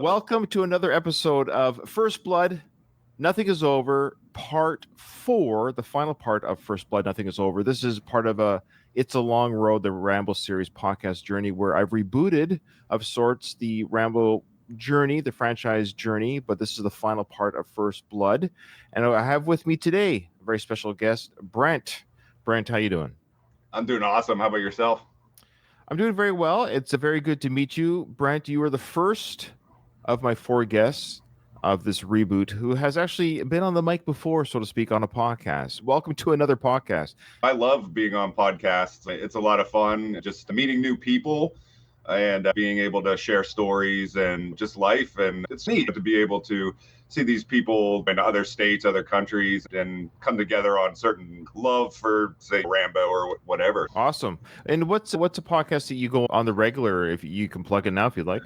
Welcome to another episode of First Blood, Nothing is Over, Part 4, the final part of First Blood, Nothing is Over. This is part of It's a Long Road, the Rambo series podcast journey, where I've rebooted, of sorts, the Rambo journey, the franchise journey, but this is the final part of First Blood. And I have with me today a very special guest, Brent. Brent, how you doing? I'm doing awesome. How about yourself? I'm doing very well. It's very good to meet you. Brent, you are the first of my 4 guests of this reboot who has actually been on the mic before, so to speak, on a podcast. Welcome to another podcast. I love being on podcasts. It's a lot of fun, just meeting new people and being able to share stories and just life. And it's neat to be able to see these people in other states, other countries, and come together on certain love for, say, Rambo or whatever. Awesome. And what's a podcast that you go on the regular, if you can plug it now if you'd like?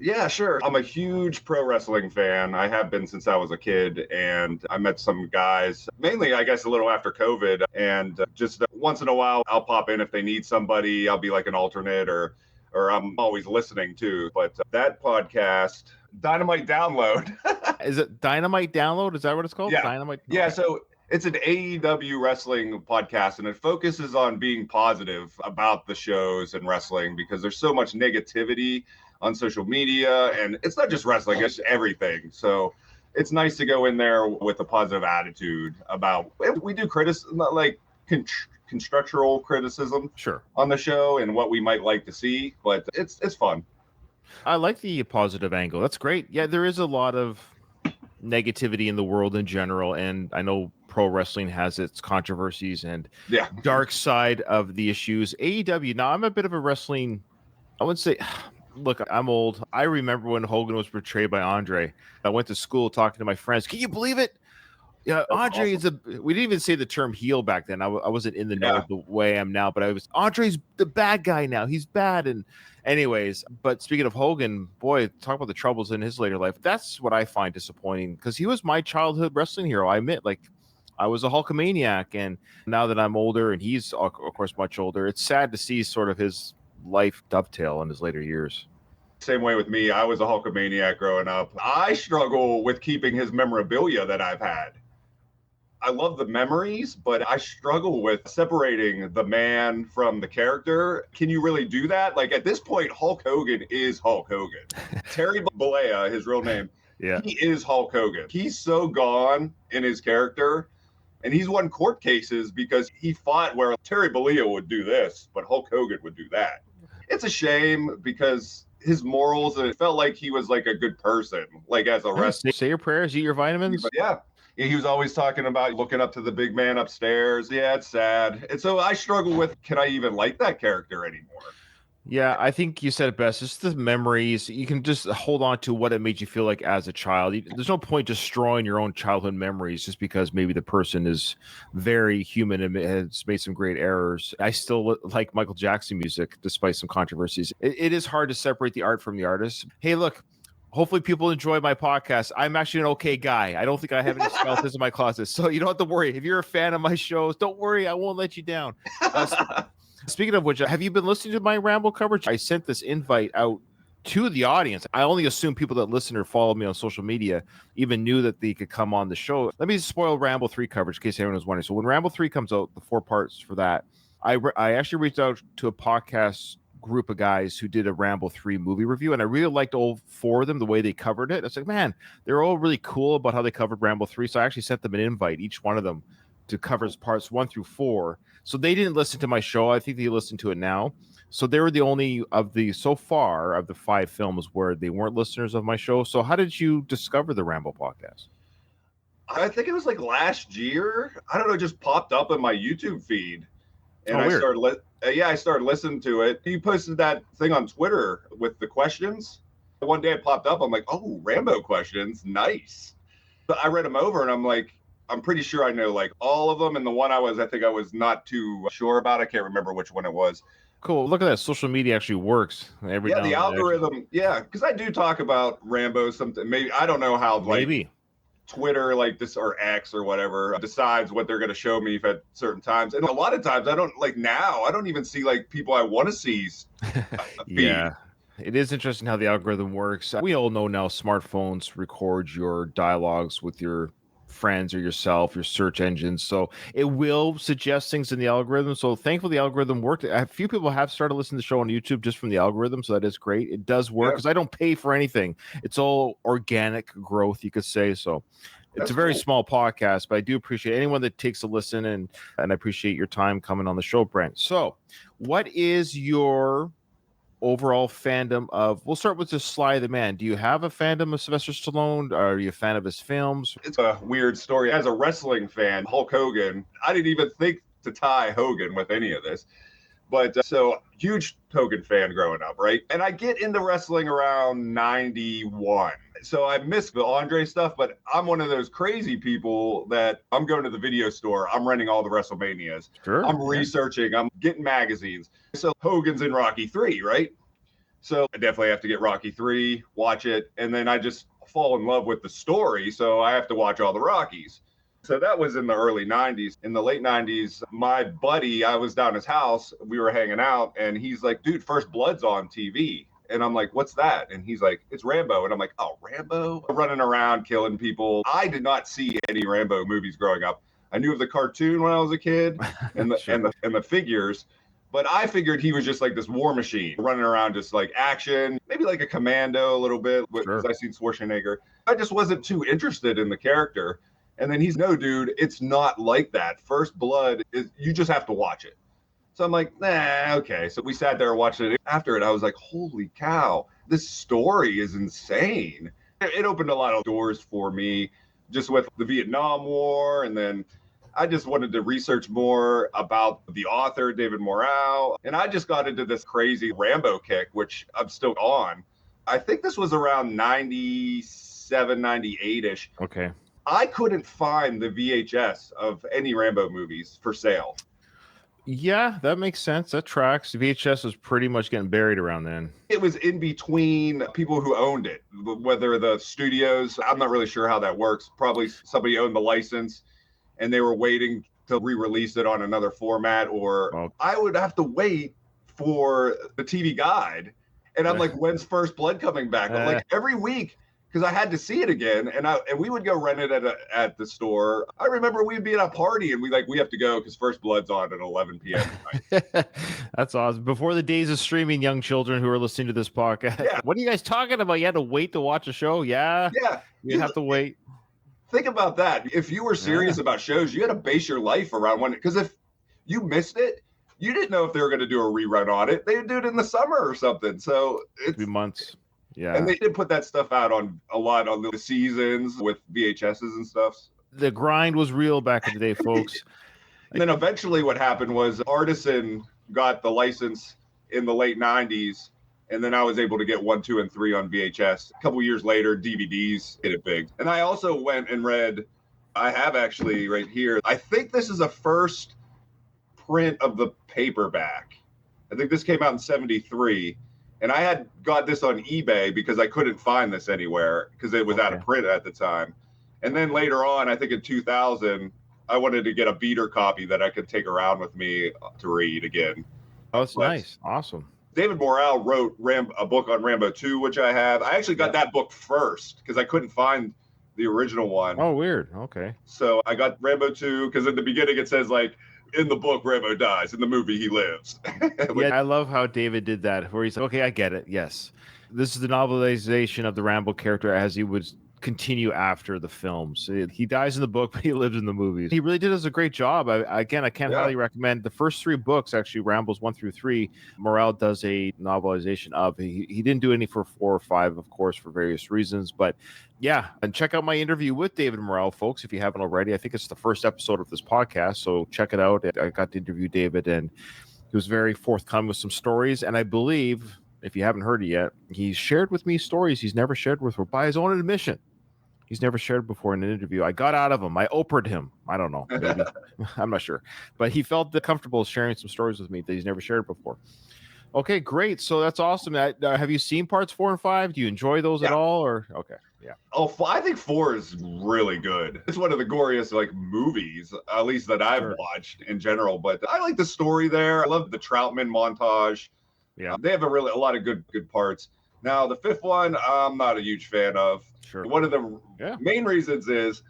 Yeah, sure. I'm a huge pro wrestling fan. I have been since I was a kid, and I met some guys, mainly, I guess, a little after COVID, and just once in a while, I'll pop in if they need somebody. I'll be like an alternate, or I'm always listening too. But that podcast, Dynamite Download. Is it Dynamite Download? Is that what it's called? Yeah. Dynamite? Yeah, so it's an AEW wrestling podcast, and it focuses on being positive about the shows and wrestling because there's so much negativity on social media, and it's not just wrestling, it's everything. So it's nice to go in there with a positive attitude about, we do criticism, like constructural criticism, Sure, on the show and what we might like to see, but it's fun. I like the positive angle. That's great. Yeah, there is a lot of negativity in the world in general, and I know pro wrestling has its controversies and dark side of the issues. AEW, now I'm a bit of a wrestling, I wouldn't say, look, I'm old. I remember when Hogan was portrayed by Andre. I went to school talking to my friends. Can you believe it? Yeah, Andre awesome. We didn't even say the term heel back then. I wasn't in the know the way I am now, but Andre's the bad guy now. He's bad. And anyways, but speaking of Hogan, boy, talk about the troubles in his later life. That's what I find disappointing because he was my childhood wrestling hero. I admit, like, I was a Hulkamaniac, and now that I'm older and he's, of course, much older, it's sad to see sort of his life dovetail in his later years. Same way with me. I was a Hulkamaniac growing up. I struggle with keeping his memorabilia that I've had. I love the memories, but I struggle with separating the man from the character. Can you really do that? Like, at this point, Hulk Hogan is Hulk Hogan. Terry Bollea, his real name, he is Hulk Hogan. He's so gone in his character, and he's won court cases because he fought where Terry Bollea would do this, but Hulk Hogan would do that. It's a shame because his morals, and it felt like he was like a good person, like as a wrestler. Say your prayers, eat your vitamins. Yeah, he was always talking about looking up to the big man upstairs. Yeah, it's sad. And so I struggle with, can I even like that character anymore? Yeah, I think you said it best. It's the memories. You can just hold on to what it made you feel like as a child. There's no point destroying your own childhood memories just because maybe the person is very human and has made some great errors. I still like Michael Jackson music, despite some controversies. It is hard to separate the art from the artist. Hey, look, hopefully people enjoy my podcast. I'm actually an okay guy. I don't think I have any skeletons in my closet. So you don't have to worry. If you're a fan of my shows, don't worry. I won't let you down. Speaking of which, have you been listening to my Rambo coverage? I sent this invite out to the audience. I only assume people that listen or follow me on social media even knew that they could come on the show. Let me spoil Rambo 3 coverage in case anyone was wondering. So when Rambo 3 comes out, the 4 parts for that, I actually reached out to a podcast group of guys who did a Rambo 3 movie review, and I really liked all 4 of them, the way they covered it. It's like, man, they're all really cool about how they covered Rambo 3. So I actually sent them an invite, each one of them, to cover parts 1 through 4. So they didn't listen to my show. I think they listen to it now. So they were the only of the, so far, of the 5 films where they weren't listeners of my show. So how did you discover the Rambo podcast? I think it was like last year. I don't know, it just popped up in my YouTube feed. And I started listening to it. You posted that thing on Twitter with the questions. One day it popped up. I'm like, oh, Rambo questions. Nice. But I read them over and I'm like, I'm pretty sure I know like all of them. And the one I think I was not too sure about. I can't remember which one it was. Cool. Look at that. Social media actually works. The algorithm. Yeah. Because I do talk about Rambo something. Maybe, I don't know how, like, Twitter, like this, or X or whatever, decides what they're going to show me at certain times. And a lot of times I don't even see like people I want to see. Yeah. It is interesting how the algorithm works. We all know now smartphones record your dialogues with your friends or yourself, your search engines. So it will suggest things in the algorithm. So thankfully, the algorithm worked. A few people have started listening to the show on YouTube just from the algorithm. So that is great. It does work Yeah, because I don't pay for anything. It's all organic growth, you could say. So it's that's a very cool. small podcast, but I do appreciate anyone that takes a listen, and I appreciate your time coming on the show, Brent. So what is your overall fandom of, we'll start with just Sly the Man. Do you have a fandom of Sylvester Stallone? Are you a fan of his films? It's a weird story. As a wrestling fan, Hulk Hogan, I didn't even think to tie Hogan with any of this. But so huge Hogan fan growing up, right? And I get into wrestling around 91. So I missed the Andre stuff, but I'm one of those crazy people that I'm going to the video store. I'm renting all the WrestleManias. Sure. I'm researching. I'm getting magazines. So Hogan's in Rocky 3, right? So I definitely have to get Rocky 3, watch it. And then I just fall in love with the story. So I have to watch all the Rockies. So that was in the early 90s. In the late 90s, my buddy, I was down his house, we were hanging out, and he's like, dude, First Blood's on TV. And I'm like, what's that? And he's like, it's Rambo. And I'm like, oh, Rambo? Running around, killing people. I did not see any Rambo movies growing up. I knew of the cartoon when I was a kid and Sure. the figures, but I figured he was just like this war machine running around, just like action, maybe like a commando a little bit, because Sure. I seen Schwarzenegger. I just wasn't too interested in the character. And then he's, no, dude, it's not like that. First Blood is, you just have to watch it. So I'm like, nah, okay. So we sat there and watched it. After it, I was like, holy cow, this story is insane. It opened a lot of doors for me, just with the Vietnam War. And then I just wanted to research more about the author, David Morale. And I just got into this crazy Rambo kick, which I'm still on. I think this was around 97, 98-ish. Okay. I couldn't find the VHS of any Rambo movies for sale. Yeah, that makes sense. That tracks. VHS was pretty much getting buried around then. It was in between people who owned it, whether the studios, I'm not really sure how that works. Probably somebody owned the license and they were waiting to re-release it on another format, or I would have to wait for the TV guide. And I'm like, when's First Blood coming back? I'm like, every week, because I had to see it again, and we would go rent it at the store. I remember we'd be at a party, and we have to go because First Blood's on at 11 p.m. That's awesome. Before the days of streaming, young children who are listening to this podcast, yeah. What are you guys talking about? You had to wait to watch a show? Yeah, you have to wait. Think about that. If you were serious about shows, you had to base your life around when, because if you missed it, you didn't know if they were going to do a rerun on it. They would do it in the summer or something. So it's 3 months. Yeah. And they did put that stuff out on a lot on the seasons with VHSs and stuff. The grind was real back in the day, folks. And then eventually what happened was Artisan got the license in the late 90s. And then I was able to get 1, 2, and 3 on VHS. A couple years later, DVDs hit it big. And I also went and read, I have actually right here, I think this is a first print of the paperback. I think this came out in 73. And I had got this on eBay because I couldn't find this anywhere because it was out of print at the time. And then later on, I think in 2000, I wanted to get a beater copy that I could take around with me to read again. Oh, that's nice. Awesome. David Morale wrote a book on Rambo 2, which I have. I actually got that book first because I couldn't find the original one. Oh, weird. Okay. So I got Rambo 2 because in the beginning it says, like, in the book, Rambo dies. In the movie, he lives. Yeah, I love how David did that, where he's like, okay, I get it. Yes. This is the novelization of the Rambo character as he would continue after the films. He dies in the book, but he lives in the movies. He really did us a great job. I can't highly recommend the first 3 books, actually, Rambo's 1 through 3. Morale does a novelization of. He didn't do any for 4 or 5, of course, for various reasons. But yeah, and check out my interview with David Morale, folks, if you haven't already. I think it's the first episode of this podcast, so check it out. I got to interview David, and he was very forthcoming with some stories. And I believe, if you haven't heard it yet, he shared with me stories he's never shared with her by his own admission. He's never shared before in an interview. I got out of him. I Oprah'd him. I don't know. Maybe. I'm not sure. But he felt comfortable sharing some stories with me that he's never shared before. Okay, great. So that's awesome. Have you seen parts 4 and 5? Do you enjoy those at all? Or okay, yeah. Oh, I think 4 is really good. It's one of the goriest movies, at least that I've watched in general. But I like the story there. I love the Troutman montage. Yeah. They have a lot of good parts. Now, the fifth one, I'm not a huge fan of. Sure. One of the main reasons is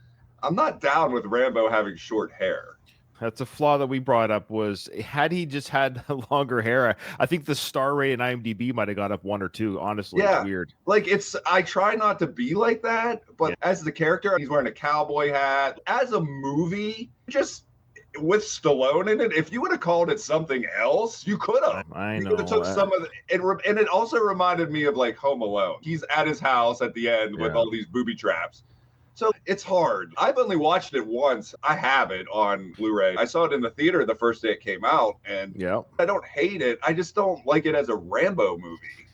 I'm not down with Rambo having short hair. That's a flaw that we brought up. Was had he just had longer hair, I think the star rate in IMDb might have got up 1 or 2. Honestly, it's weird. Like I try not to be like that, but as the character, he's wearing a cowboy hat. As a movie, just with Stallone in it, if you would have called it something else, you could have. I know. You could have took some of it, and it also reminded me of like Home Alone. He's at his house at the end with all these booby traps. So it's hard. I've only watched it once. I have it on Blu-ray. I saw it in the theater the first day it came out, and I don't hate it. I just don't like it as a Rambo movie.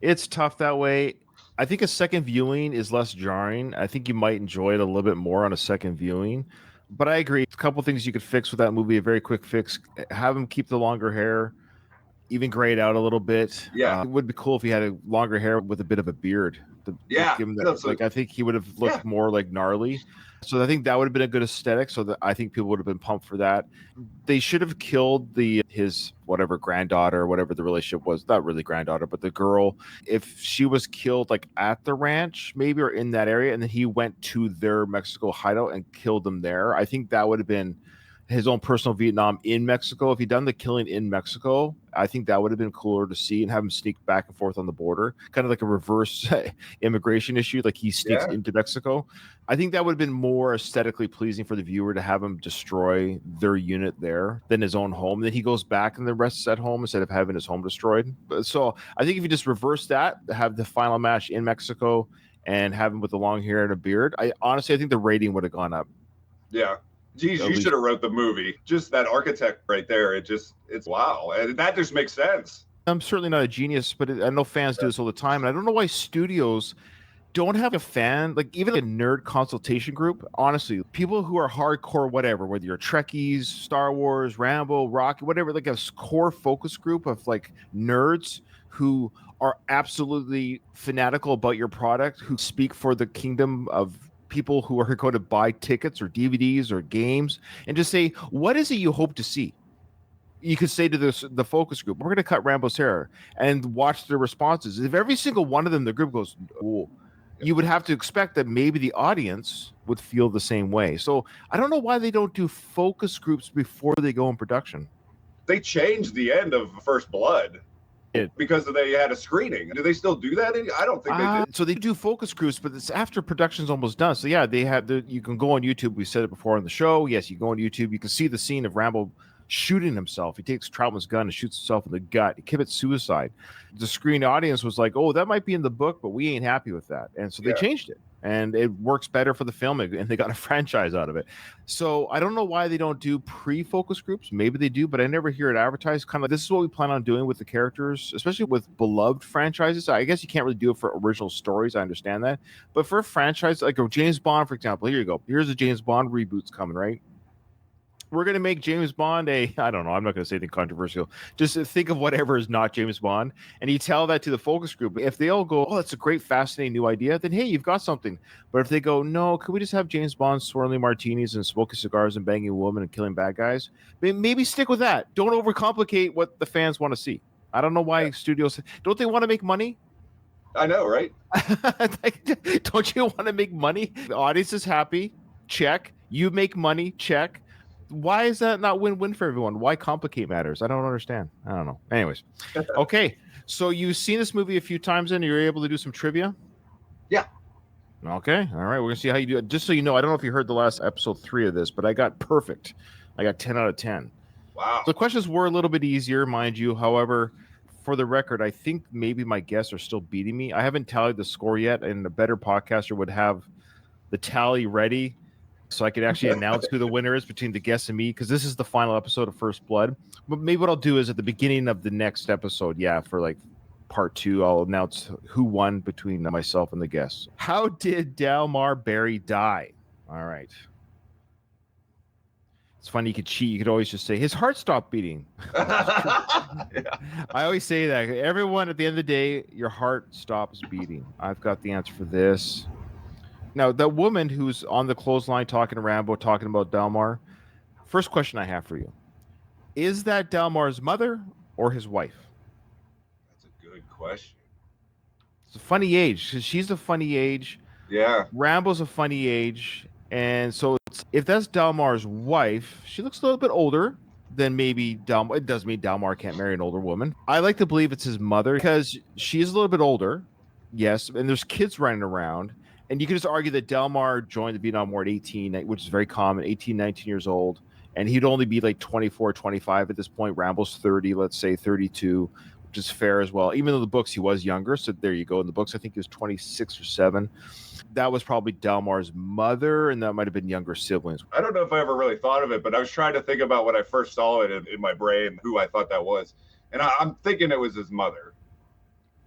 It's tough that way. I think a second viewing is less jarring. I think you might enjoy it a little bit more on a second viewing. But I agree. A couple things you could fix with that movie, a very quick fix. Have him keep the longer hair, even gray it out a little bit. It would be cool if he had a longer hair with a bit of a beard. Give him that, I think he would have looked more like gnarly. So I think that would have been a good aesthetic. So that I think people would have been pumped for that. They should have killed his whatever granddaughter, whatever the relationship was. Not really granddaughter, but the girl. If she was killed like at the ranch, maybe, or in that area, and then he went to their Mexico hideout and killed them there, I think that would have been his own personal Vietnam in Mexico. If he'd done the killing in Mexico, I think that would have been cooler to see, and have him sneak back and forth on the border, kind of like a reverse immigration issue, like he sneaks into Mexico. I think that would have been more aesthetically pleasing for the viewer to have him destroy their unit there than his own home. And then he goes back and the rest is at home instead of having his home destroyed. So I think if you just reverse that, have the final match in Mexico and have him with the long hair and a beard, I think the rating would have gone up. Yeah. Geez, you should have wrote the movie. Just that architect right there. It's wow. And that just makes sense. I'm certainly not a genius, but I know fans do this all the time. And I don't know why studios don't have a fan, like even a nerd consultation group. Honestly, people who are hardcore, whatever, whether you're Trekkies, Star Wars, Rambo, Rocky, whatever, like a core focus group of like nerds who are absolutely fanatical about your product, who speak for the kingdom of people who are going to buy tickets or DVDs or games, and just say, what is it you hope to see? You could say to the focus group, we're going to cut Rambo's hair, and watch their responses. If every single one of them, the group goes, oh, you would have to expect that maybe the audience would feel the same way. So I don't know why they don't do focus groups before they go in production. They changed the end of First Blood. Because they had a screening. Do they still do that? I don't think they do. So they do focus groups, but it's after production's almost done. So yeah, they have you can go on YouTube. We said it before on the show. Yes, you go on YouTube. You can see the scene of Rambo shooting himself. He takes Troutman's gun and shoots himself in the gut. He commits suicide. The screen audience was like, oh, that might be in the book, but we ain't happy with that. And so they changed it. And it works better for the film, and they got a franchise out of it. So I don't know why they don't do pre-focus groups. Maybe they do, but I never hear it advertised. Kind of like, this is what we plan on doing with the characters, especially with beloved franchises. I guess you can't really do it for original stories. I understand that. But for a franchise, like a James Bond, for example, here you go. Here's a James Bond reboot's coming, right? We're going to make James Bond I don't know, I'm not going to say anything controversial. Just think of whatever is not James Bond. And you tell that to the focus group. If they all go, oh, that's a great, fascinating new idea, then hey, you've got something. But if they go, no, could we just have James Bond swirling martinis and smoking cigars and banging a woman and killing bad guys? Maybe stick with that. Don't overcomplicate what the fans want to see. I don't know why studios, don't they want to make money? I know, right? Don't you want to make money? The audience is happy. Check. You make money. Check. Why is that not win-win for everyone? Why complicate matters? I don't understand. I don't know. Anyways. Okay. So you've seen this movie a few times and you're able to do some trivia? Yeah. Okay. All right. We're going to see how you do it. Just so you know, I don't know if you heard the last episode 3 of this, but I got perfect. I got 10 out of 10. Wow. The questions were a little bit easier, mind you. However, for the record, I think maybe my guests are still beating me. I haven't tallied the score yet, and a better podcaster would have the tally ready so I could actually announce who the winner is between the guests and me, because this is the final episode of First Blood. But maybe what I'll do is at the beginning of the next episode, for like part 2, I'll announce who won between myself and the guests. How did Delmare Barry die? All right. It's funny, you could cheat. You could always just say, his heart stopped beating. I always say that. Everyone, at the end of the day, your heart stops beating. I've got the answer for this. Now, the woman who's on the clothesline talking to Rambo, talking about Delmare, first question I have for you. Is that Delmare's mother or his wife? question. It's a funny age. She's a funny age. Yeah. Rambo's a funny age. And so if that's Delmar's wife, she looks a little bit older than maybe Delmar. It doesn't mean Delmar can't marry an older woman. I like to believe it's his mother because she is a little bit older. Yes. And there's kids running around. And you can just argue that Delmar joined the Vietnam War at 18, which is very common, 18, 19 years old. And he'd only be like 24, 25 at this point. Rambo's 30, let's say 32, which is fair as well. Even though the books he was younger. So there you go. In the books, I think he was 26 or 7. That was probably Delmar's mother, and that might have been younger siblings. I don't know if I ever really thought of it, but I was trying to think about when I first saw it in my brain, who I thought that was. And I'm thinking it was his mother.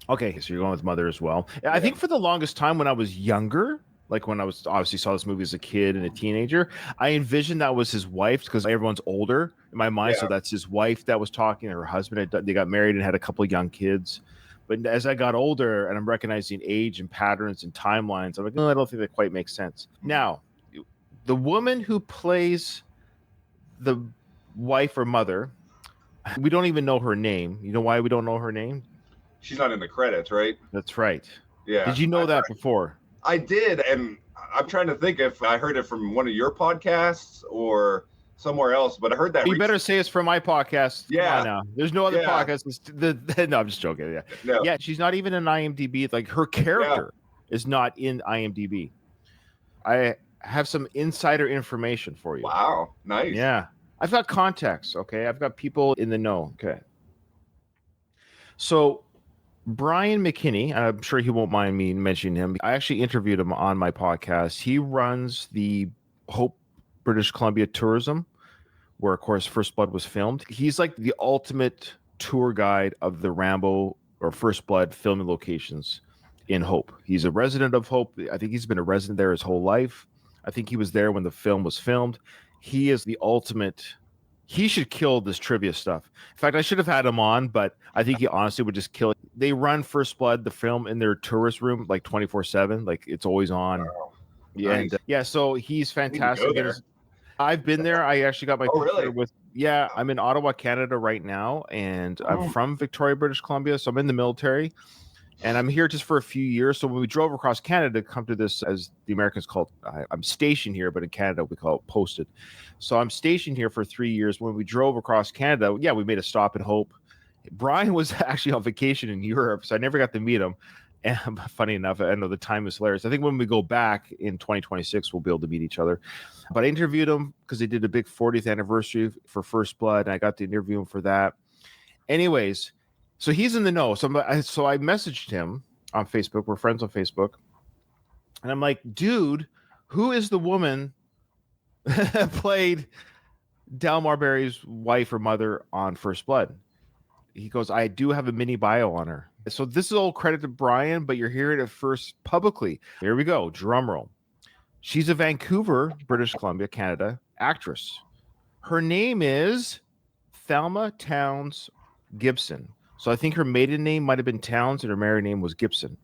Okay, so you're going with mother as well. Yeah. I think for the longest time when I was younger, like when I was obviously saw this movie as a kid and a teenager, I envisioned that was his wife because everyone's older in my mind. Yeah. So that's his wife that was talking, her husband. They got married and had a couple of young kids. But as I got older and I'm recognizing age and patterns and timelines, I'm like, no, I don't think that quite makes sense. Now, the woman who plays the wife or mother, we don't even know her name. You know why we don't know her name? She's not in the credits, right? That's right. Yeah. Did you know that before? I did. And I'm trying to think if I heard it from one of your podcasts or somewhere else, but I heard that. You better say it's from my podcast. Yeah. Now. There's no other podcast. No, I'm just joking. Yeah. No. Yeah. She's not even in IMDb. Like her character is not in IMDb. I have some insider information for you. Wow. Nice. Yeah. I've got contacts. Okay. I've got people in the know. Okay. So Brian McKinney, I'm sure he won't mind me mentioning him. I actually interviewed him on my podcast. He runs the Hope, British Columbia Tourism, where, of course, First Blood was filmed. He's like the ultimate tour guide of the Rambo or First Blood filming locations in Hope. He's a resident of Hope. I think he's been a resident there his whole life. I think he was there when the film was filmed. He is the ultimate. He should kill this trivia stuff. In fact, I should have had him on, but I think he honestly would just kill it. They run First Blood, the film, in their tourist room like 24/7. Like it's always on. Wow. Yeah, Nice. And, so he's fantastic. I've been there. I actually got my picture with. Yeah, I'm in Ottawa, Canada right now, and I'm from Victoria, British Columbia. So I'm in the military, and I'm here just for a few years. So when we drove across Canada to come to this, as the Americans call it, I'm stationed here, but in Canada we call it posted. So I'm stationed here for 3 years. When we drove across Canada, we made a stop in Hope. Brian was actually on vacation in Europe, so I never got to meet him. And funny enough, I know the time is hilarious. I think when we go back in 2026, we'll be able to meet each other. But I interviewed him because they did a big 40th anniversary for First Blood, and I got to interview him for that. Anyways, so he's in the know. So I messaged him on Facebook. We're friends on Facebook. And I'm like, dude, who is the woman that played Delmare Barry's wife or mother on First Blood? He goes, I do have a mini bio on her. So this is all credit to Brian, but you're hearing it first publicly. Here we go. Drum roll. She's a Vancouver, British Columbia, Canada actress. Her name is Thelma Towns Gibson. So I think her maiden name might have been Towns and her married name was Gibson.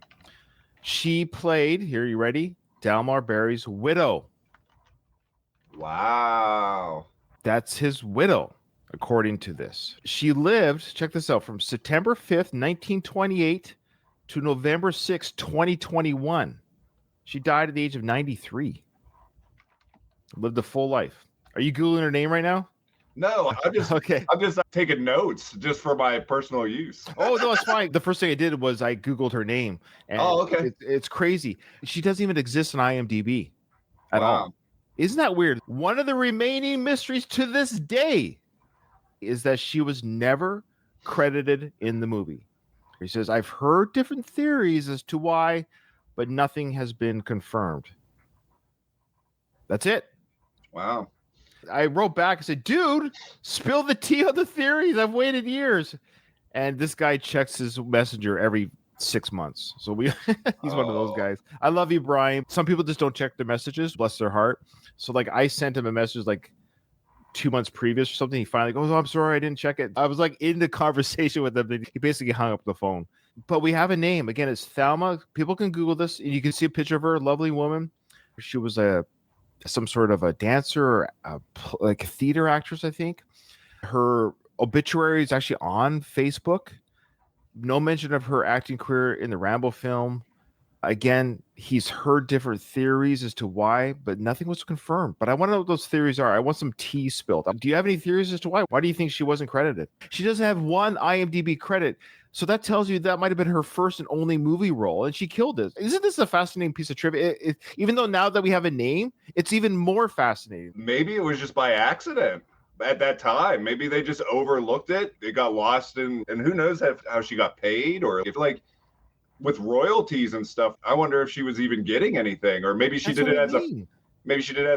She played, here, you ready? Delmare Barry's widow. Wow. That's his widow, according to this. She lived, check this out, from September 5th, 1928 to November 6th, 2021. She died at the age of 93. Lived a full life. Are you Googling her name right now? No, I'm just okay. I'm just taking notes just for my personal use. Oh, no, it's fine. The first thing I did was I Googled her name. And okay. It's crazy. She doesn't even exist on IMDb at all. Isn't that weird? One of the remaining mysteries to this day is that she was never credited in the movie. He says, I've heard different theories as to why, but nothing has been confirmed. That's it. Wow. I wrote back and said, dude, spill the tea on the theories. I've waited years. And this guy checks his messenger every 6 months. So he's one of those guys. I love you, Brian. Some people just don't check their messages, bless their heart. So like I sent him a message like 2 months previous or something. He finally goes, oh, I'm sorry, I didn't check it. I was like in the conversation with him. He basically hung up the phone. But we have a name. Again, it's Thelma. People can Google this. And you can see a picture of her. Lovely woman. She was some sort of a dancer or like a theater actress, I think. Her obituary is actually on Facebook. No mention of her acting career in the Rambo film. Again, he's heard different theories as to why, but nothing was confirmed. But I want to know what those theories are. I want some tea spilled. Do you have any theories as to why? Why do you think she wasn't credited? She doesn't have one IMDb credit. So that tells you that might have been her first and only movie role, and she killed it. Isn't this a fascinating piece of trivia? Even though now that we have a name, it's even more fascinating. Maybe it was just by accident at that time. Maybe they just overlooked it. It got lost in, and who knows how she got paid, or if like with royalties and stuff. I wonder if she was even getting anything, or maybe she did it as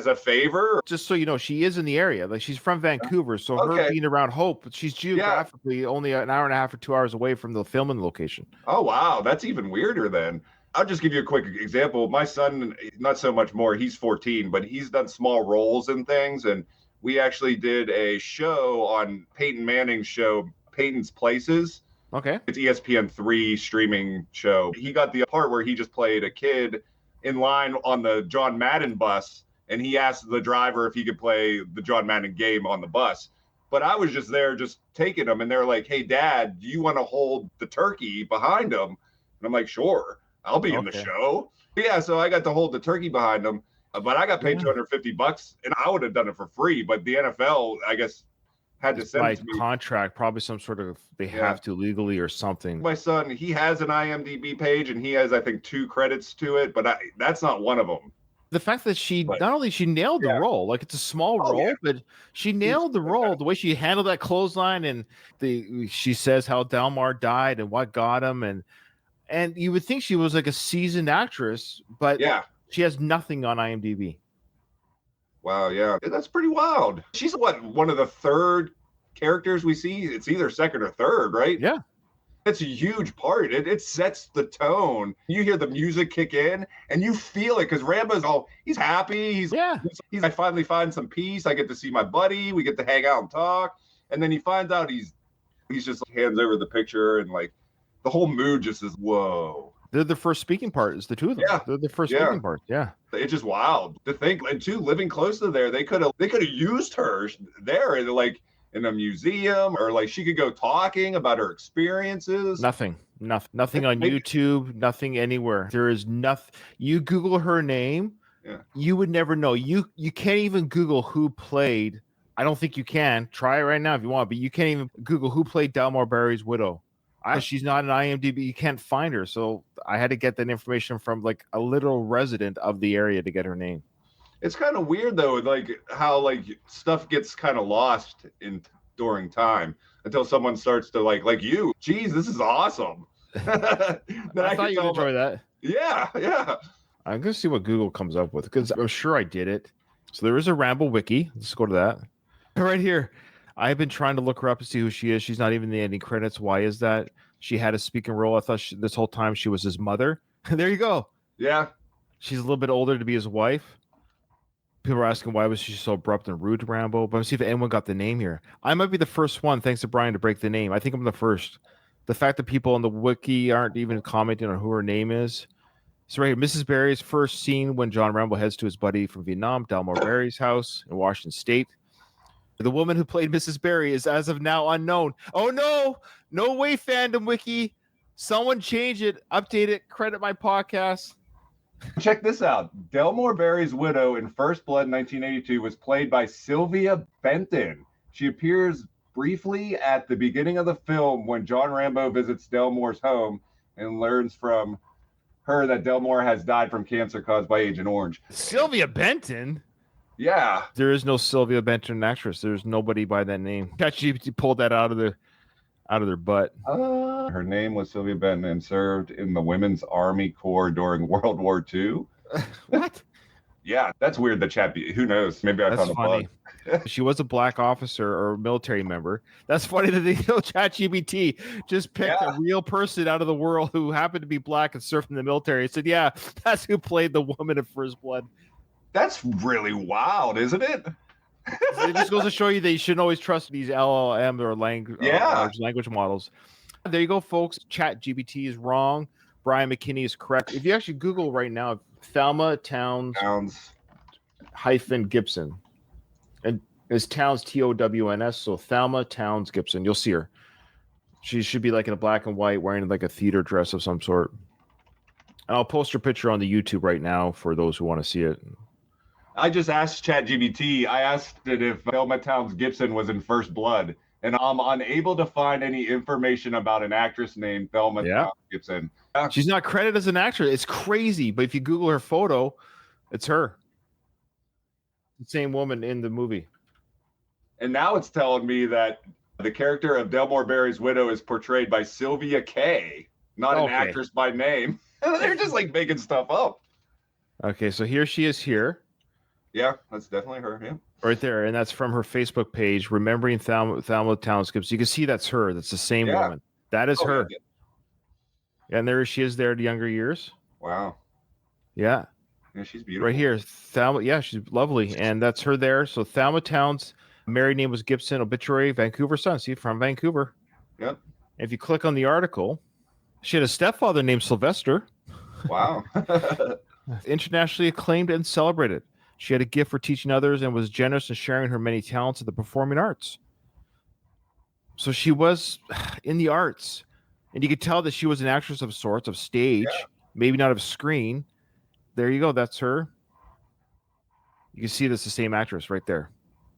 a favor. Just so you know, she is in the area. Like, she's from Vancouver, so her being around Hope, she's geographically only an hour and a half or 2 hours away from the filming location. Oh wow, that's even weirder then. I'll just give you a quick example. My son, not so much more, he's 14, but he's done small roles in things, and we actually did a show on Peyton Manning's show, Peyton's Places. Okay. It's ESPN3 streaming show. He got the part where he just played a kid in line on the John Madden bus, and he asked the driver if he could play the John Madden game on the bus. But I was just there just taking him, and they're like, "Hey, Dad, do you want to hold the turkey behind him?" And I'm like, "Sure, I'll be in the show." Yeah, so I got to hold the turkey behind him, but I got paid $250, and I would have done it for free. But the NFL, I guess, had to send it to me. Contract, probably some sort of, they have to legally or something. My son, he has an IMDb page, and he has, I think, 2 credits to it, but that's not one of them. The fact that not only she nailed the role, like it's a small role, but she nailed the role. The way she handled that clothesline, and she says how Delmare died and what got him, and you would think she was like a seasoned actress, but she has nothing on IMDb. Wow, yeah, that's pretty wild. She's one of the third characters we see? It's either second or third, right? Yeah. It's a huge part. It sets the tone. You hear the music kick in, and you feel it, because Rambo's he's happy. I finally find some peace. I get to see my buddy. We get to hang out and talk. And then he finds out he's just hands over the picture, and like the whole mood just is whoa. They're the first speaking part. Is the two of them. Yeah. They're the first speaking part. Yeah. It's just wild to think. And too, living close to there, they could have used her there, like in a museum, or like she could go talking about her experiences. Nothing on YouTube, nothing anywhere. There is nothing. You Google her name, you would never know. You can't even Google who played. I don't think you can. Try it right now if you want, but you can't even Google who played Delmare Barry's widow. She's not an IMDb. You can't find her. So I had to get that information from like a literal resident of the area to get her name. It's kind of weird though, like how like stuff gets kind of lost during time until someone starts to like you. Geez, this is awesome. I thought you'd enjoy that. Yeah. I'm gonna see what Google comes up with, because I'm sure I did it. So there is a Rambo wiki. Let's go to that right here. I've been trying to look her up to see who she is. She's not even in any credits. Why is that? She had a speaking role. I thought this whole time she was his mother. There you go. Yeah. She's a little bit older to be his wife. People are asking why was she so abrupt and rude to Rambo. But let's see if anyone got the name here. I might be the first one, thanks to Brian, to break the name. I think I'm the first. The fact that people on the wiki aren't even commenting on who her name is. So right here, Mrs. Barry's first scene when John Rambo heads to his buddy from Vietnam, Delmare Barry's house in Washington State. The woman who played Mrs. Barry is as of now unknown. Oh no! No way, Fandom Wiki. Someone change it, update it, credit my podcast. Check this out. Delmare Barry's widow in First Blood 1982 was played by Sylvia Benton. She appears briefly at the beginning of the film when John Rambo visits Delmare's home and learns from her that Delmare has died from cancer caused by Agent Orange. Sylvia Benton? Yeah. There is no Sylvia Benton actress. There's nobody by that name. ChatGPT pulled that out of their butt. Her name was Sylvia Benton and served in the Women's Army Corps during World War II. What? Yeah, that's weird. The chat. Who knows? Maybe I found a bug. She was a black officer or military member. That's funny that they know ChatGPT just picked a real person out of the world who happened to be black and served in the military. It said, yeah, that's who played the woman in First Blood. That's really wild, isn't it? It just goes to show you that you shouldn't always trust these LLM or large language models. There you go, folks. ChatGPT is wrong. Brian McKinney is correct. If you actually Google right now, Thelma Towns Gibson, and it's Towns TOWNS, so Thelma Towns Gibson, you'll see her. She should be like in a black and white, wearing like a theater dress of some sort. And I'll post her picture on the YouTube right now for those who want to see it. I just asked ChatGPT. I asked it if Thelma Towns Gibson was in First Blood, and I'm unable to find any information about an actress named Thelma Towns Gibson. She's not credited as an actress. It's crazy, but if you Google her photo, it's her. The same woman in the movie. And now it's telling me that the character of Delmare Barry's widow is portrayed by Sylvia Kay, not an actress by name. They're just like making stuff up. Okay, so here she is here. Yeah, that's definitely her. Yeah. Right there. And that's from her Facebook page, Remembering Thelma Towns Gibson. You can see that's her. That's the same woman. That is her. Yeah. And there she is there at younger years. Wow. Yeah. Yeah, she's beautiful. Right here. Thelma. Yeah, she's lovely. And that's her there. So Thelma Towns, married name was Gibson, obituary, Vancouver Sun. See, from Vancouver. Yep. And if you click on the article, she had a stepfather named Sylvester. Wow. Internationally acclaimed and celebrated. She had a gift for teaching others and was generous in sharing her many talents in the performing arts. So she was in the arts. And you could tell that she was an actress of sorts, of stage, maybe not of screen. There you go. That's her. You can see that's the same actress right there.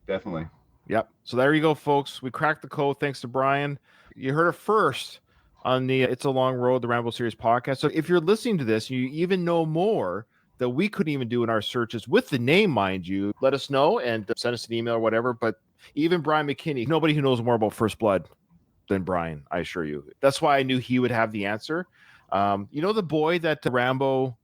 Definitely. Yep. So there you go, folks. We cracked the code thanks to Brian. You heard it first on the It's a Long Road, the Rambo Series podcast. So if you're listening to this, you even know more that we couldn't even do in our searches with the name, mind you, let us know and send us an email or whatever. But even Brian McKinney, nobody who knows more about First Blood than Brian, I assure you. That's why I knew he would have the answer. You know the boy that Rambo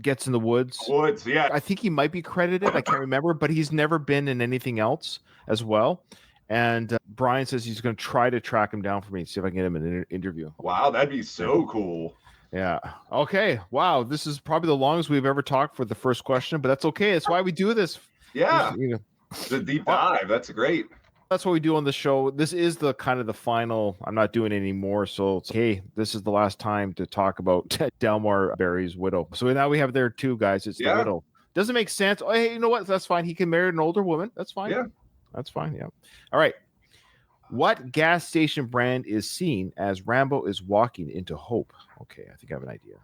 gets in the woods? Yeah. I think he might be credited. I can't remember, but he's never been in anything else as well. And Brian says he's going to try to track him down for me, see if I can get him in an interview. Wow, that'd be so cool. Yeah. Okay. Wow. This is probably the longest we've ever talked for the first question, but that's okay. That's why we do this. Yeah. The deep dive. That's great. That's what we do on the show. This is the kind of the final. I'm not doing it anymore. So it's okay. This is the last time to talk about Delmare Barry's widow. So now we have there too, guys. It's the widow. Doesn't make sense. Oh, hey, you know what? That's fine. He can marry an older woman. That's fine. Yeah. That's fine. Yeah. All right. What gas station brand is seen as Rambo is walking into hope? Okay, I think I have an idea.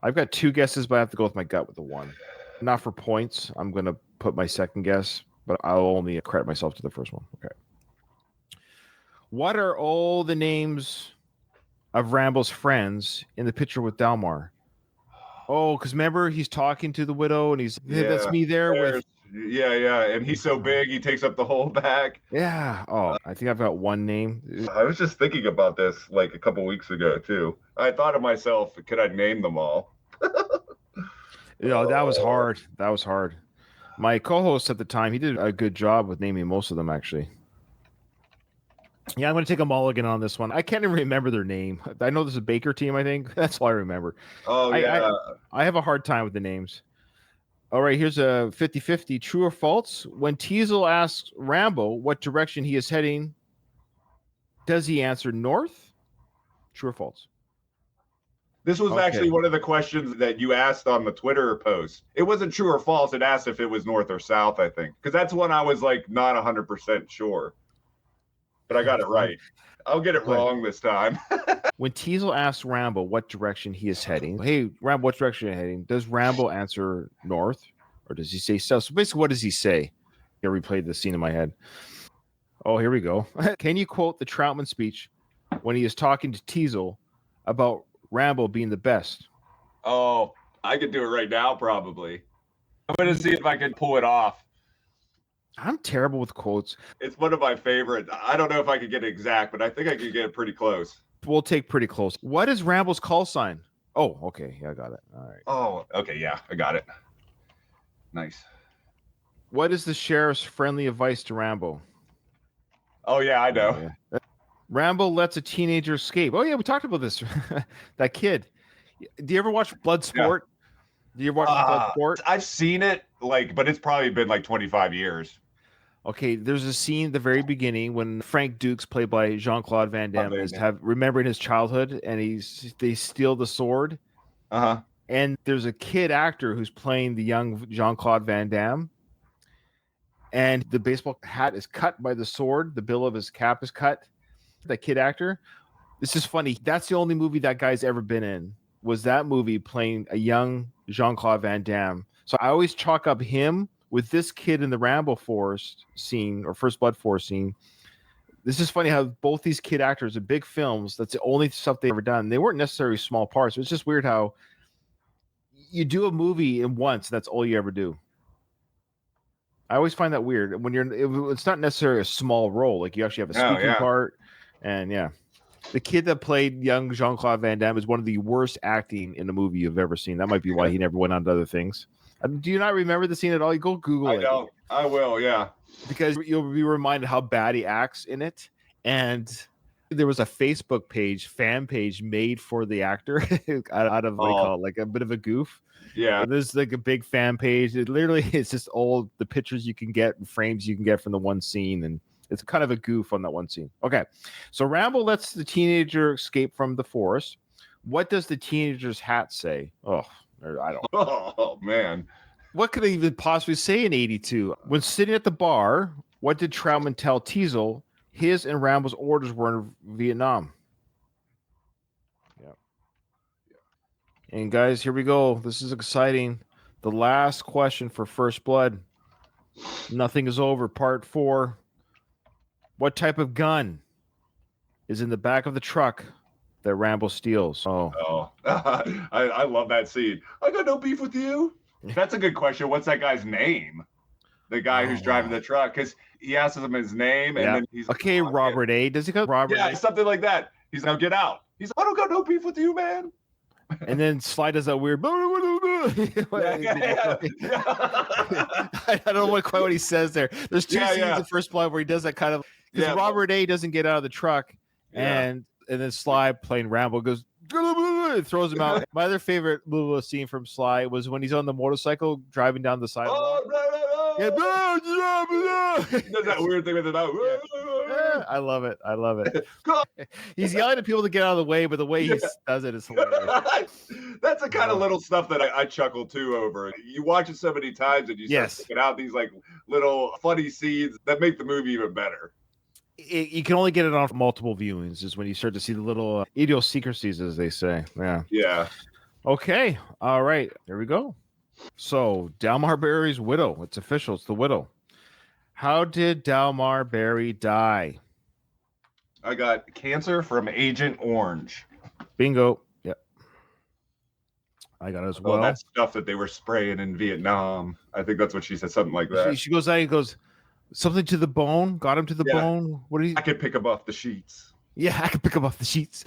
I've got two guesses, but I have to go with my gut with the one. Not for points. I'm going to put my second guess, but I'll only credit myself to the first one. Okay. What are all the names of Rambo's friends in the picture with Delmare? Oh, because remember, he's talking to the widow, and he's, that's me there with... Yeah. And he's so big, he takes up the whole back. Yeah. Oh, I think I've got one name. I was just thinking about this like a couple weeks ago, too. I thought to myself, could I name them all? That was hard. That was hard. My co-host at the time, he did a good job with naming most of them, actually. Yeah, I'm going to take a mulligan on this one. I can't even remember their name. I know there's a Baker team, I think. That's all I remember. Oh, yeah. I have a hard time with the names. All right, here's a 50-50. True or false? When Teasel asks Rambo what direction he is heading, does he answer north? True or false? This was actually one of the questions that you asked on the Twitter post. It wasn't true or false. It asked if it was north or south, I think. Because that's one I was like not 100% sure. But I got it right. I'll get it wrong this time. When Teasel asks Rambo what direction he is heading, hey, Rambo, what direction are you heading? Does Rambo answer north or does he say south? So basically, what does he say? I replayed the scene in my head. Oh, here we go. Can you quote the Troutman speech when he is talking to Teasel about Rambo being the best? Oh, I could do it right now, probably. I'm going to see if I can pull it off. I'm terrible with quotes. It's one of my favorites. I don't know if I could get it exact, but I think I could get it pretty close. We'll take pretty close. What is Rambo's call sign? Oh, okay. Yeah, I got it. All right. Oh, okay. Yeah, I got it. Nice. What is the sheriff's friendly advice to Rambo? Oh, yeah, I know. Yeah. Rambo lets a teenager escape. Oh, yeah, we talked about this. That kid. Do you ever watch Bloodsport? Yeah. Do you ever watch Bloodsport? I've seen it, but it's probably been like 25 years. Okay, there's a scene at the very beginning when Frank Dukes, played by Jean-Claude Van Damme, is remembering his childhood, and they steal the sword. Uh-huh. And there's a kid actor who's playing the young Jean-Claude Van Damme, and the baseball hat is cut by the sword. The bill of his cap is cut. that kid actor. This is funny. That's the only movie that guy's ever been in. Was that movie playing a young Jean-Claude Van Damme? So I always chalk up him with this kid in the Rambo Forest scene or First Blood Forest scene. This is funny how both these kid actors in big films, that's the only stuff they've ever done. They weren't necessarily small parts. It's just weird how you do a movie in once, that's all you ever do. I always find that weird. When it's not necessarily a small role. Like you actually have a speaking part. And yeah. The kid that played young Jean-Claude Van Damme is one of the worst acting in a movie you've ever seen. That might be why he never went on to other things. Do you not remember the scene at all? You go Google it. I don't. I will, yeah. Because you'll be reminded how bad he acts in it. And there was a Facebook page, fan page made for the actor out of what they call it, like a bit of a goof. Yeah. There's like a big fan page. It literally is just all the pictures you can get and frames you can get from the one scene. And it's kind of a goof on that one scene. Okay. So Rambo lets the teenager escape from the forest. What does the teenager's hat say? Oh, I don't know. Oh, man. What could he even possibly say in 82? When sitting at the bar, what did Troutman tell Teasel his and Rambo's orders were in Vietnam? Yeah. And guys, here we go. This is exciting. The last question for First Blood. Nothing is over. Part 4. What type of gun is in the back of the truck that Rambo steals? Oh. I love that scene. I got no beef with you. That's a good question. What's that guy's name? The guy who's driving the truck, because he asks him his name, and then he's okay. Robert A. Does he go Robert? Yeah, A? something like that. He's now get out. He's I don't got no beef with you, man. And then Sly does that weird. I don't know quite what he says there. There's two scenes in First Blood where he does that kind of. Because Robert A. doesn't get out of the truck, and then Sly playing Rambo goes. Throws him out. My other favorite little scene from Sly was when he's on the motorcycle driving down the sidewalk. He does that weird thing with it. I love it. I love it. He's yelling at people to get out of the way, but the way he does it is hilarious. That's the kind of little stuff that I chuckle too over. You watch it so many times and you start picking out these like little funny scenes that make the movie even better. You can only get it on multiple viewings is when you start to see the little idiosyncrasies, as they say. Yeah. Okay. All right. There we go. So Delmare Barry's widow. It's official. It's the widow. How did Delmare Barry die? I got cancer from Agent Orange. Bingo. Yep. I got it as well. That stuff that they were spraying in Vietnam. I think that's what she said. Something like that. She goes out and goes, something to the bone. Got him to the bone. What are you? I could pick him off the sheets. Yeah, I could pick him off the sheets.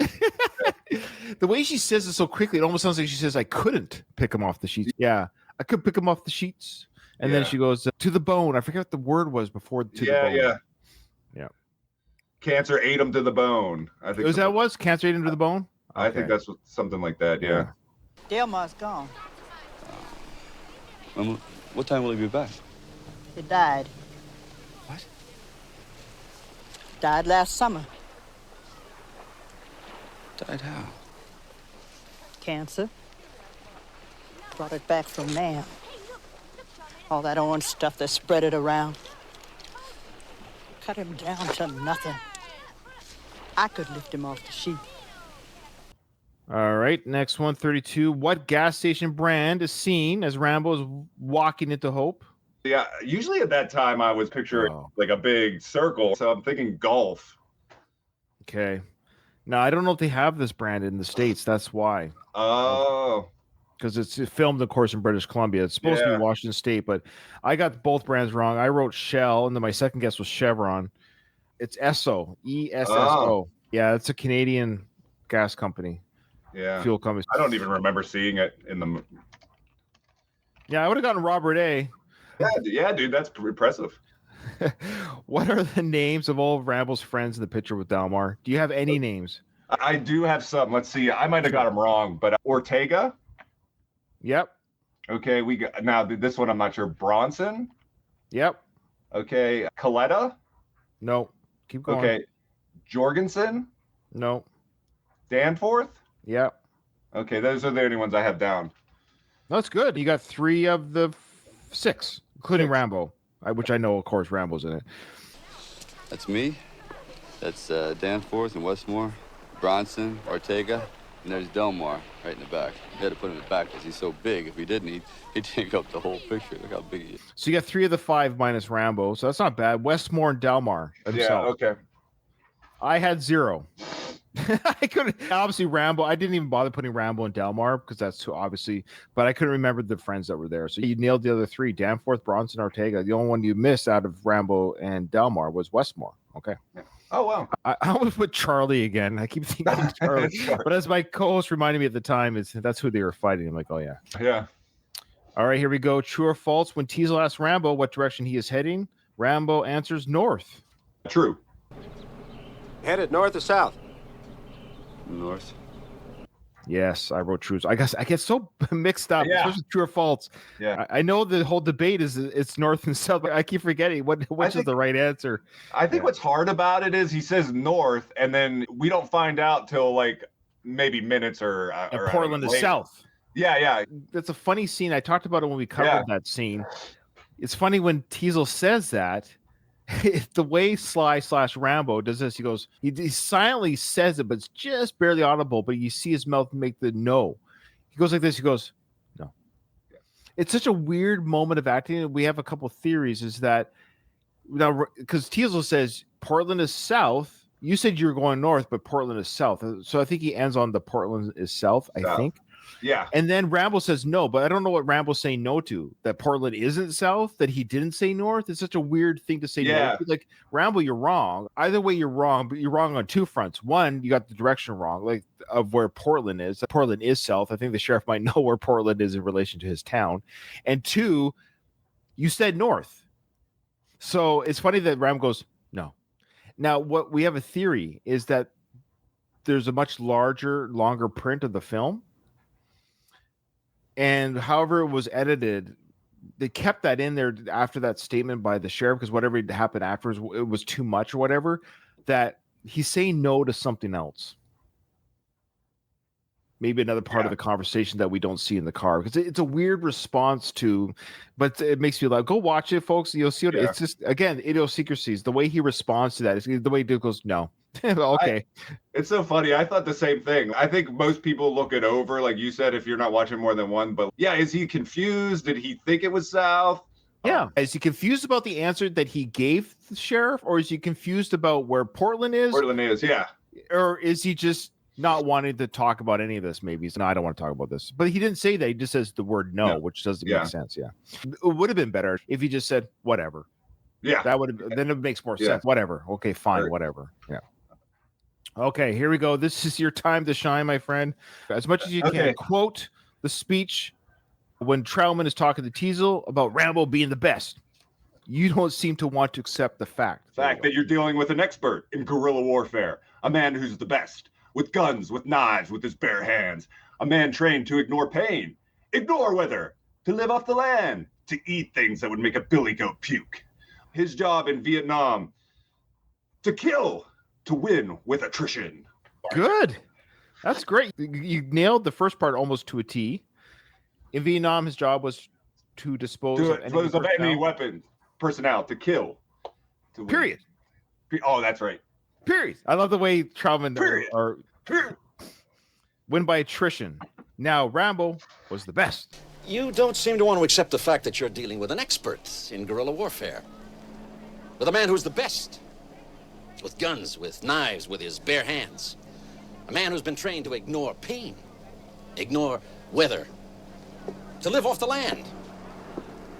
The way she says it so quickly, it almost sounds like she says, I couldn't pick him off the sheets. Yeah, I could pick him off the sheets. And then she goes, to the bone. I forget what the word was before the bone. Yeah. Cancer ate him to the bone. I think. Cancer ate him to the bone? Okay. I think that's something like that, yeah. Delmare's gone. What time will he be back? He died. What? Died last summer. Died how? Cancer. Brought it back from Nam. All that orange stuff that spread it around. Cut him down to nothing. I could lift him off the sheet. All right, next 132. What gas station brand is seen as Rambo is walking into Hope? Yeah, usually at that time I was picturing like a big circle, so I'm thinking Gulf. Okay. Now, I don't know if they have this brand in the States. That's why. Oh. Because it's filmed, of course, in British Columbia. It's supposed to be Washington State, but I got both brands wrong. I wrote Shell, and then my second guess was Chevron. It's Esso, ESSO. Oh. Yeah, it's a Canadian gas company. Yeah. Fuel company. I don't even remember seeing it in the... Yeah, I would have gotten Robert A. Yeah, dude, that's impressive. What are the names of all of Rambo's friends in the picture with Delmare? Do you have any names? I do have some. Let's see. I might have got them wrong, but Ortega. Yep. Okay, we got now this one. I'm not sure. Bronson. Yep. Okay, Coletta. No. Keep going. Okay, Jorgensen. No. Danforth. Yep. Okay, those are the only ones I have down. That's good. You got 3 of the 6, including Rambo, which I know, of course, Rambo's in it. That's me, That's Danforth and Westmore, Bronson, Ortega, and there's Delmar right in the back. We had to put him in the back because he's so big. If he didn't, he'd take up the whole picture. Look how big he is. So you got 3 of the 5 minus Rambo, so that's not bad. Westmore and Delmar himself. Yeah, okay. I had 0. I couldn't, obviously Rambo. I didn't even bother putting Rambo and Delmar because that's too obviously, but I couldn't remember the friends that were there. So you nailed the other 3: Danforth, Bronson, Ortega. The only one you missed out of Rambo and Delmar was Westmore. Okay. Oh, wow. I almost put Charlie again. I keep thinking Charlie, but as my co-host reminded me at the time, that's who they were fighting. I'm like, oh yeah. Yeah. All right, here we go. True or false? When Teasel asks Rambo what direction he is heading, Rambo answers north. True. Headed north or south? North. Yes, I wrote true. I guess I get so mixed up. Yeah. Especially true or false. Yeah. I know the whole debate is it's north and south, but I keep forgetting which is the right answer. I think what's hard about it is he says north, and then we don't find out till like maybe minutes or Portland is later. south. Yeah. That's a funny scene. I talked about it when we covered that scene. It's funny when Teasel says that. The way Sly/Rambo does this, he goes, he silently says it, but it's just barely audible. But you see his mouth make the no. He goes like this. He goes, no. It's such a weird moment of acting. We have a couple theories. Is that now because Teasel says Portland is south. You said you were going north, but Portland is south. So I think he ends on the Portland is south. I think. Yeah. And then Rambo says no, but I don't know what Rambo's saying no to. That Portland isn't south, that he didn't say north. It's such a weird thing to say no to. Like, Rambo, you're wrong. Either way, you're wrong, but you're wrong on 2 fronts. One, you got the direction wrong, like of where Portland is. Portland is south. I think the sheriff might know where Portland is in relation to his town. And 2, you said north. So it's funny that Rambo goes, no. Now, what we have a theory is that there's a much longer print of the film. And however it was edited, they kept that in there after that statement by the sheriff, because whatever happened afterwards, it was too much or whatever, that he's saying no to something else. Maybe another part of the conversation that we don't see in the car, because it's a weird response to, but it makes me laugh. Go watch it, folks. You'll see what it's just, again, idiosyncrasies. The way he responds to that is the way Duke goes, no. Okay. It's so funny. I thought the same thing. I think most people look it over, like you said, if you're not watching more than one. But yeah, is he confused? Did he think it was south? Yeah. Is he confused about the answer that he gave the sheriff, or is he confused about where Portland is? Portland is, yeah. Or is he just not wanting to talk about any of this? Maybe he's no, I don't want to talk about this. But he didn't say that. He just says the word no. Which doesn't make sense. Yeah. It would have been better if he just said whatever. Yeah. That would have, then it makes more sense. Whatever. Okay, fine, whatever. Yeah. Okay, here we go. This is your time to shine, my friend. As much as you can, quote the speech when Troutman is talking to Teasel about Rambo being the best. You don't seem to want to accept the fact that you're dealing with an expert in guerrilla warfare, a man who's the best, with guns, with knives, with his bare hands, a man trained to ignore pain, ignore weather, to live off the land, to eat things that would make a billy goat puke. His job in Vietnam, to kill, to win with attrition. Good. That's great. You nailed the first part almost to a T. In Vietnam, his job was to dispose of any weapons, personnel, to kill. To Period. Win. Oh, that's right. Period. I love the way Troutman are win by attrition. Now, Rambo was the best. You don't seem to want to accept the fact that you're dealing with an expert in guerrilla warfare. With a man who's the best. With guns, with knives, with his bare hands. A man who's been trained to ignore pain, ignore weather, to live off the land,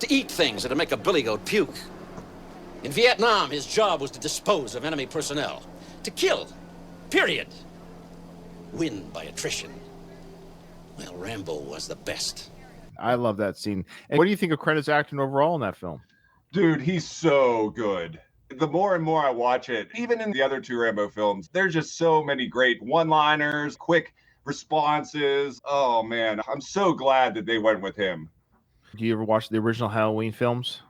to eat things that'll make a billy goat puke. In Vietnam, his job was to dispose of enemy personnel, to kill, period. Win by attrition. Well, Rambo was the best. I love that scene. And what do you think of Credit's acting overall in that film? Dude, he's so good. The more and more I watch it, even in the other 2 Rambo films, there's just so many great one-liners, quick responses. Oh, man, I'm so glad that they went with him. Do you ever watch the original Halloween films?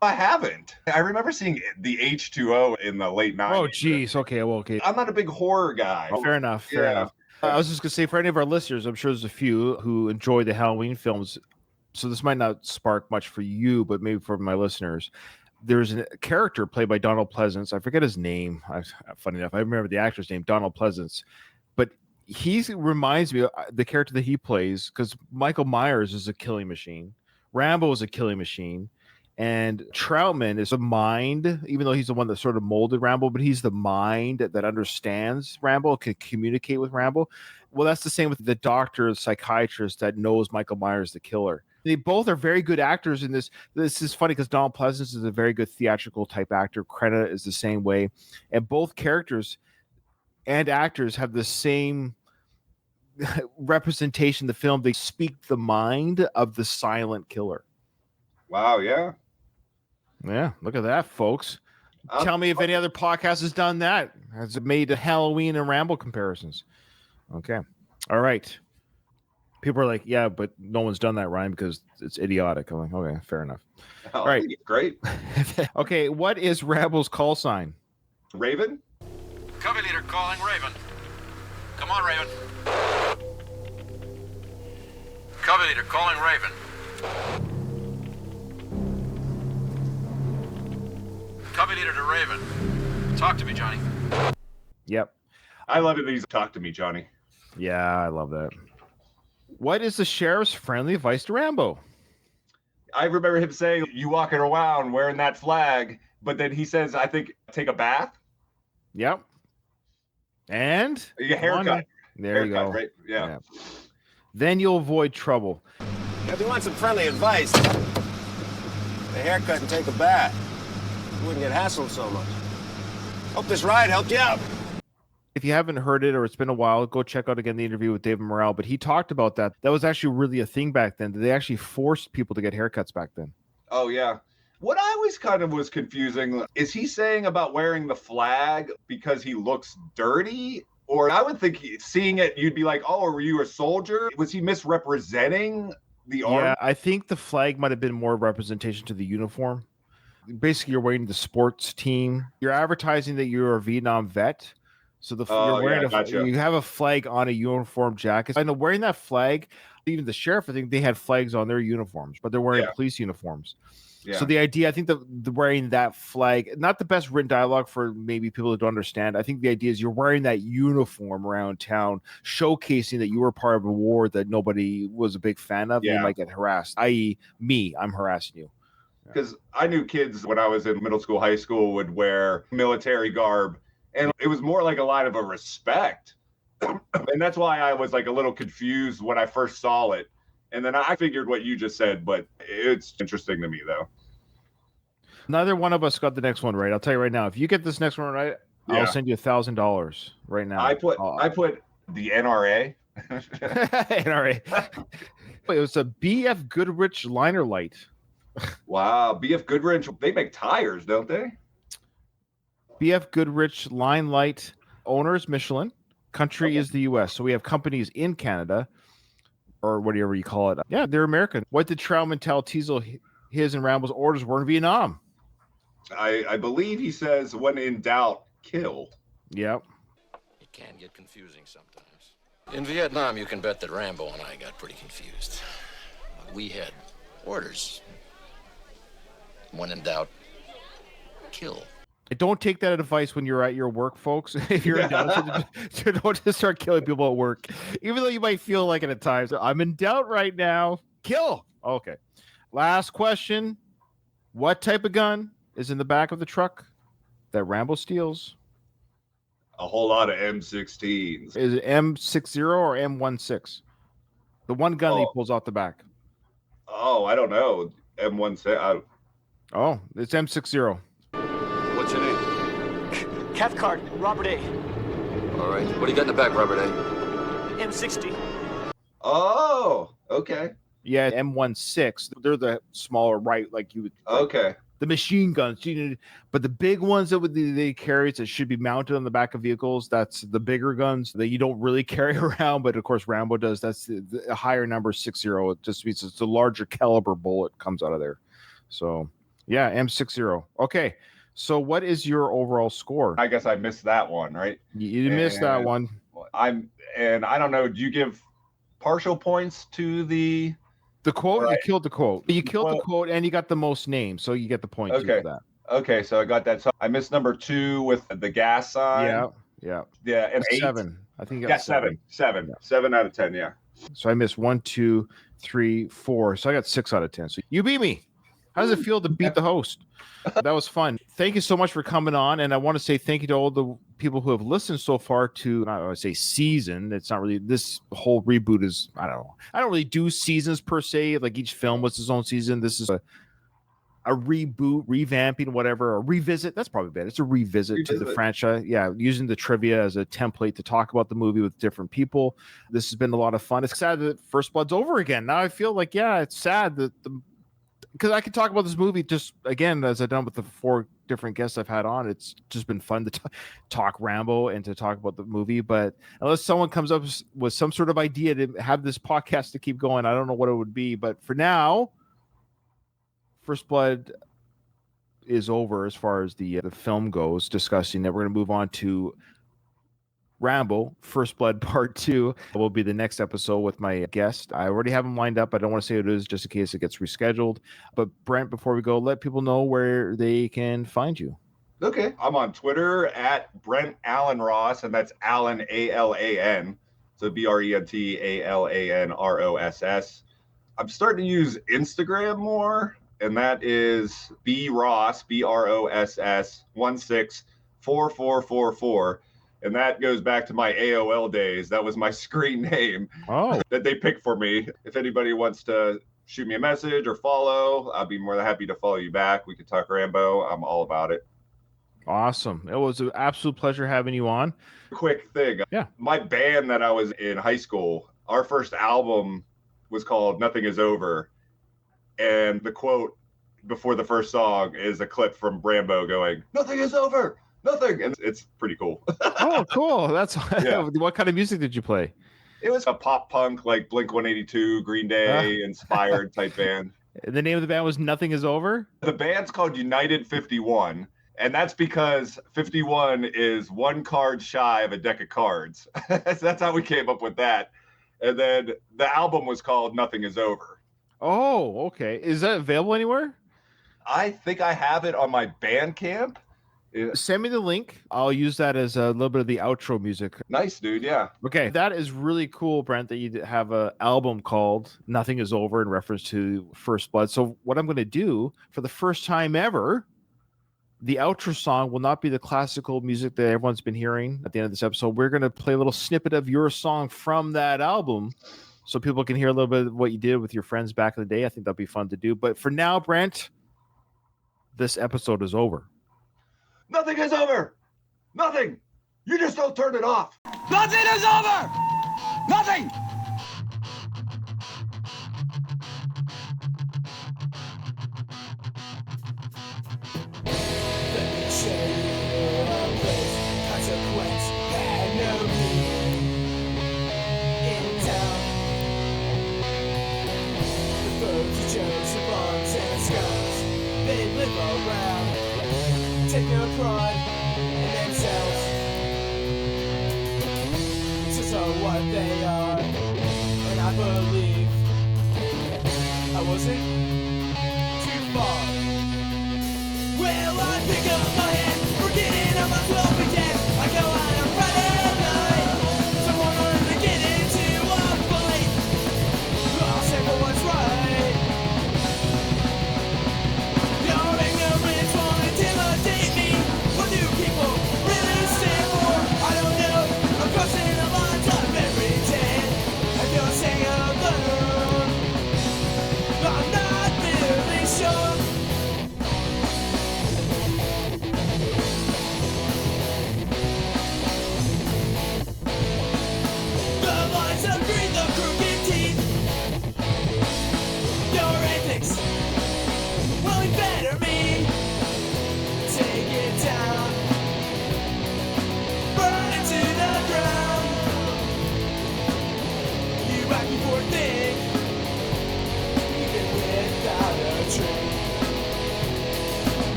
I haven't. I remember seeing the H2O in the late 90s. Oh, geez. Okay, well, okay. I'm not a big horror guy. Oh, fair enough. Fair enough. I was just going to say, for any of our listeners, I'm sure there's a few who enjoy the Halloween films. So this might not spark much for you, but maybe for my listeners. there's a character played by Donald Pleasance. I forget his name. Funny enough, I remember the actor's name, Donald Pleasance. But he reminds me of the character that he plays, because Michael Myers is a killing machine. Rambo is a killing machine. And Troutman is a mind, even though he's the one that sort of molded Rambo, but he's the mind that understands Rambo, can communicate with Rambo. Well, that's the same with the doctor, the psychiatrist that knows Michael Myers, the killer. They both are very good actors in this. This is funny because Donald Pleasance is a very good theatrical type actor. Crenna is the same way. And both characters and actors have the same representation in the film. They speak the mind of the silent killer. Wow, yeah. Yeah, look at that, folks. Tell me if any other podcast has done that. Has it made Halloween and Rambo comparisons? Okay. All right. People are like, yeah, but no one's done that, Ryan, because it's idiotic. I'm like, okay, fair enough. All right. Great. Okay, what is Rambo's call sign? Raven? Covey leader calling Raven. Come on, Raven. Covey leader calling Raven. Covey leader to Raven. Talk to me, Johnny. Yep. I love it that he's talk to me, Johnny. Yeah, I love that. What is the sheriff's friendly advice to Rambo? I remember him saying, you walking around wearing that flag, but then he says, I think, take a bath. Yep. And? A haircut. There you go. Right? Yeah. Then you'll avoid trouble. If you want some friendly advice, a haircut and take a bath. You wouldn't get hassled so much. Hope this ride helped you out. If you haven't heard it or it's been a while, go check out again the interview with David Morrell. But he talked about that. That was actually really a thing back then. They actually forced people to get haircuts back then. Oh, yeah. What I always kind of was confusing, is he saying about wearing the flag because he looks dirty? Or I would think seeing it, you'd be like, oh, were you a soldier? Was he misrepresenting the army? Yeah, I think the flag might have been more representation to the uniform. Basically, you're wearing the sports team. You're advertising that you're a Vietnam vet. So you're wearing you have a flag on a uniform jacket. I know wearing that flag, even the sheriff, I think they had flags on their uniforms, but they're wearing police uniforms. Yeah. So the idea, I think the wearing that flag, not the best written dialogue for maybe people that don't understand. I think the idea is you're wearing that uniform around town, showcasing that you were part of a war that nobody was a big fan of. Yeah. You might get harassed, i.e. me, I'm harassing you. Because I knew kids when I was in middle school, high school would wear military garb. And it was more like a line of a respect. And that's why I was like a little confused when I first saw it. And then I figured what you just said, but it's interesting to me, though. Neither one of us got the next one right. I'll tell you right now. If you get this next one right, I'll send you $1,000 right now. I put the NRA. NRA. It was a BF Goodrich liner light. Wow. BF Goodrich, they make tires, don't they? BF Goodrich line light, owners Michelin, country is the US. So we have companies in Canada, or whatever you call it. Yeah, they're American. What did Troutman tell Teasel his and Rambo's orders were in Vietnam? I believe he says, when in doubt, kill. Yep. It can get confusing sometimes. In Vietnam, you can bet that Rambo and I got pretty confused. We had orders. When in doubt, kill. Don't take that advice when you're at your work, folks. If you're in doubt, don't just start killing people at work, even though you might feel like it at times. I'm in doubt right now. Kill. Okay. Last question. What type of gun is in the back of the truck that Rambo steals? A whole lot of M16s. Is it M60 or M16? The one gun that he pulls off the back. Oh, I don't know. M16. Oh, it's M60. What's your name? Cathcart, Robert A. All right. What do you got in the back, Robert A? M60. Oh, okay. Yeah, M16. They're the smaller, right? Like you would. Okay. The machine guns, but the big ones that they carry that should be mounted on the back of vehicles, that's the bigger guns that you don't really carry around. But of course, Rambo does. That's the higher number 60. It just means it's a larger caliber bullet comes out of there. So yeah, M60. Okay. So what is your overall score? I guess I missed that one, right? You missed that one. I don't know. Do you give partial points to the quote? Right. You killed the quote. You killed the quote and you got the most names, so you get the point for that. Okay, so I got that. So I missed number 2 with the gas sign. Yeah. Yeah, and 8. 7. I think you Yeah, got 7. 7. Yeah. 7 out of 10, yeah. So I missed 1, 2, 3, 4. So I got 6 out of 10. So you beat me. How does it feel to beat the host? That was fun. Thank you so much for coming on. And I want to say thank you to all the people who have listened so far to, I would say season. It's not really, this whole reboot is, I don't know. I don't really do seasons per se. Like each film was its own season. This is a reboot, revamping, whatever, a revisit. That's probably better. It's a revisit to the franchise. Yeah, using the trivia as a template to talk about the movie with different people. This has been a lot of fun. It's sad that First Blood's over again. Now I feel like, yeah, it's sad that because I could talk about this movie just again as I've done with the 4 different guests I've had on. It's just been fun to talk Rambo and to talk about the movie. But unless someone comes up with some sort of idea to have this podcast to keep going, I don't know what it would be. But for now, First Blood is over as far as the film goes, discussing that. We're going to move on to Rambo First Blood Part 2 will be the next episode with my guest. I already have him lined up. I don't want to say who it is just in case it gets rescheduled. But Brent, before we go, let people know where they can find you. Okay. I'm on Twitter at Brent Allen Ross, and that's Allen, A-L-A-N. So BRENTALANROSS. I'm starting to use Instagram more, and that is BRoss, BROSS 164444. And that goes back to my AOL days. That was my screen name that they picked for me. If anybody wants to shoot me a message or follow, I'll be more than happy to follow you back. We could talk Rambo. I'm all about it. Awesome. It was an absolute pleasure having you on. Quick thing. Yeah. My band that I was in high school, our first album was called Nothing Is Over. And the quote before the first song is a clip from Rambo going, "Nothing is over. Nothing." And it's pretty cool. Oh, cool. That's What kind of music did you play? It was a pop punk, like Blink-182, Green Day inspired type band. The name of the band was Nothing Is Over? The band's called United 51. And that's because 51 is 1 card shy of a deck of cards. So that's how we came up with that. And then the album was called Nothing Is Over. Oh, okay. Is that available anywhere? I think I have it on my Bandcamp. Send me the link. I'll use that as a little bit of the outro music. Nice, dude. Yeah. Okay. That is really cool, Brent, that you have an album called Nothing Is Over in reference to First Blood. So what I'm going to do for the first time ever, the outro song will not be the classical music that everyone's been hearing at the end of this episode. We're going to play a little snippet of your song from that album so people can hear a little bit of what you did with your friends back in the day. I think that'll be fun to do. But for now, Brent, this episode is over. Nothing is over. Nothing. You just don't turn it off. Nothing is over. Nothing. Let me show you a place. Consequence had no meaning in town. The foes are jokes and bombs and scums. They live around. Take no pride in themselves. Just are what they are. And I believe I wasn't too far. Well, I pick up my hand, forgetting on myself again. I go out on Friday night. Someone wanted to get into a fight. I'll say for what's right. Your ignorance won't intimidate me. What do people really stand for? I don't know. I'm crossing the lines of every day. I feel staying alone. I'm not really sure.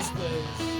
this place.